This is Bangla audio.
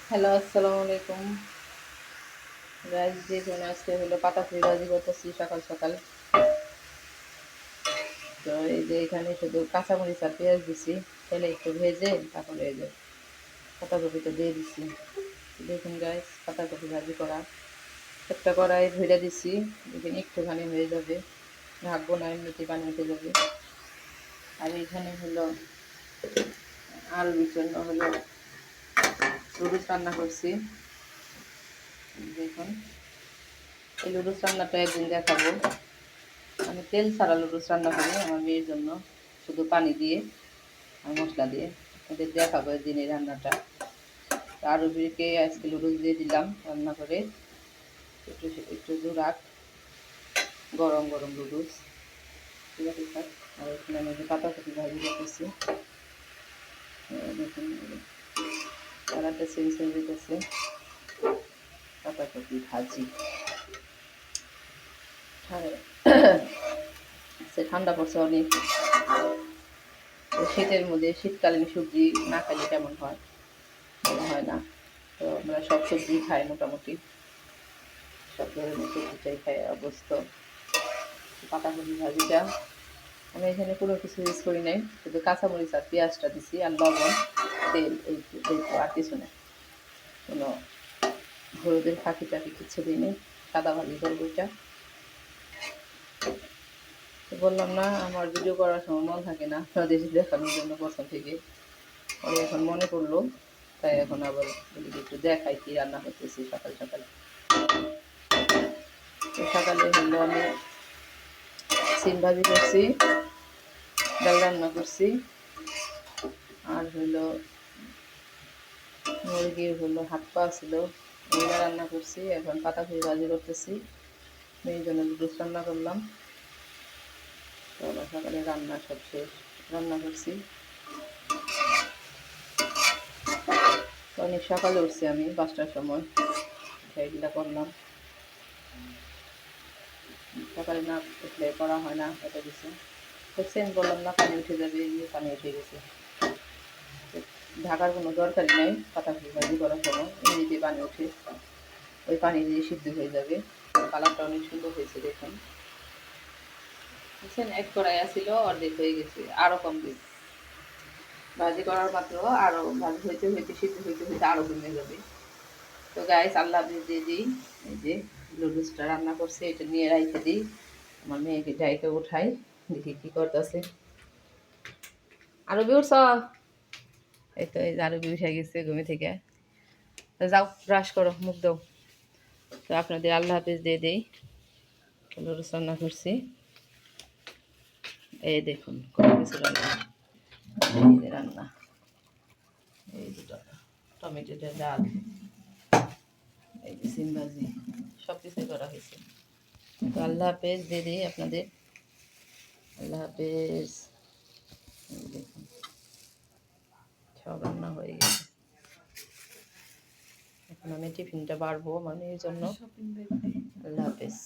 হ্যালো, আসসালামু আলাইকুম। গাইস দেখুন আজকে হলো পাতাকপি ভাজি করতেছি সকাল সকাল। তো এই যে এখানে শুধু কাঁচামরিচ আর পেঁয়াজ দিছি, তেলে একটু ভেজে তারপরে এই যে পাতাকপিটা দিয়ে দিছি। দেখুন গাইস পাতাকপি ভাজি করা একটা কড়াই ভেজে দিছি, দেখুন একটুখানি হয়ে যাবে, ঢাকবো না, এমনিতে পানি উঠে যাবে। আর এখানে হলো আলুর জন্য হলো নুডলস রান্না করছি। দেখুন এই নুডলস রান্নাটা একদিন দেখাবো। আমি তেল ছাড়া নুডলস রান্না করি আমার মেয়ের জন্য, শুধু পানি দিয়ে আর মশলা দিয়ে। ওদের দেখাবো একদিন এই রান্নাটা। আরও বিকে আজকে নুডলস দিয়ে দিলাম রান্না করে, একটু একটু রাখ, গরম গরম নুডলস। ঠিক আছে স্যার। আর এখানে আমি পাতাকপি ভাজি করতেছি। দেখুন কালারটা চেঞ্জ হয়ে যেতেছে। পাতাকপি ভাজি সে ঠান্ডা পড়ছে অনেক, শীতের মধ্যে শীতকালীন সবজি না খেলে কেমন হয়, ভালো হয় না। তো আমরা সব সবজি খাই, মোটামুটি সব ধরনের সবজিটাই খাই অভ্যস্ত। পাতাকপি ভাজিটা আমি এখানে কোনো কিছু ইউজ করি নাই, শুধু কাঁচামরিচ আর পেঁয়াজটা দিছি আর লবণ, তেল, এই আর কিছু নেই। কোনো হলুদের ফাঁকি টাকি কিছু দিই নেই, সাদা ভাজি করবো এটা। তো বললাম না আমার ভিডিও করার সময় মন থাকে না আপনাদের দেখানোর জন্য প্রথম থেকে, পরে এখন মনে পড়লো, তাই এখন আবার একটু দেখাই কি রান্না করতেছি সকাল সকাল। তো সকালে হলো আমি সিম ভাজি করছি, ডাল রান্না করছি, আর হলো মুরগির হলো হাত পা ছিল ওইটা রান্না করছি। এখন পাতাকপি ভাজি করতেছি, মেয়ের জন্য নুডলস রান্না করলাম। তো আমার সকালে রান্না সব শেষ, রান্না করছি। তো অনেক সকালে উঠছি আমি 5টার সময়, সেইগুলো করলাম। সকালে না উঠলে করা হয় না এত কিছু। দেখছেন বললাম না পানি উঠে যাবে, এই পানি উঠে গেছে। ঢাকার কোনো দরকারই নাই, পাতাকপি ভাজি করার সময় এমনিতে পানি উঠে, ওই পানি দিয়ে সিদ্ধ হয়ে যাবে। কালারটা অনেক সুন্দর হয়েছে দেখুন। বুঝছেন, এক কড়াই আসছিল অর্ধেক হয়ে গেছে, আরও কম দিন ভাজি করার মাত্র, আরও ভাজি হইতে হইতে সিদ্ধ হইতে হইতে আরও কমে যাবে। তো গাইস আল্লাহ হাফেজ দিয়ে দিই। এই যে নুডলসটা রান্না করছে, এটা নিয়ে রাইখে দিই, আমার মেয়েকে ডাইকে উঠাই, দেখি কি করতেছে। আরো বিউস, এই তো এই যে আরো বিউস হয়ে গেছে ঘুমে থেকে। যাও ব্রাশ করো, মুখ দাও। তো আপনাদের আল্লাহ হাফেজ দিয়ে দিই। নুডলস রান্না করছি, এই দেখুন কত কিছু রান্না, এই যে রান্না, এই দুটো টমেটো ডাল, এই যে সিম ভাজি, সব কিছুই করা হয়েছে। তো আল্লাহ হাফেজ দিয়ে দিই আপনাদের, আল্লাহ হাফেজ। দেখুন সব রান্না হয়ে গেছে, এখন আমি টিফিনটা বাড়বো মানে এই জন্য। আল্লাহ হাফেজ।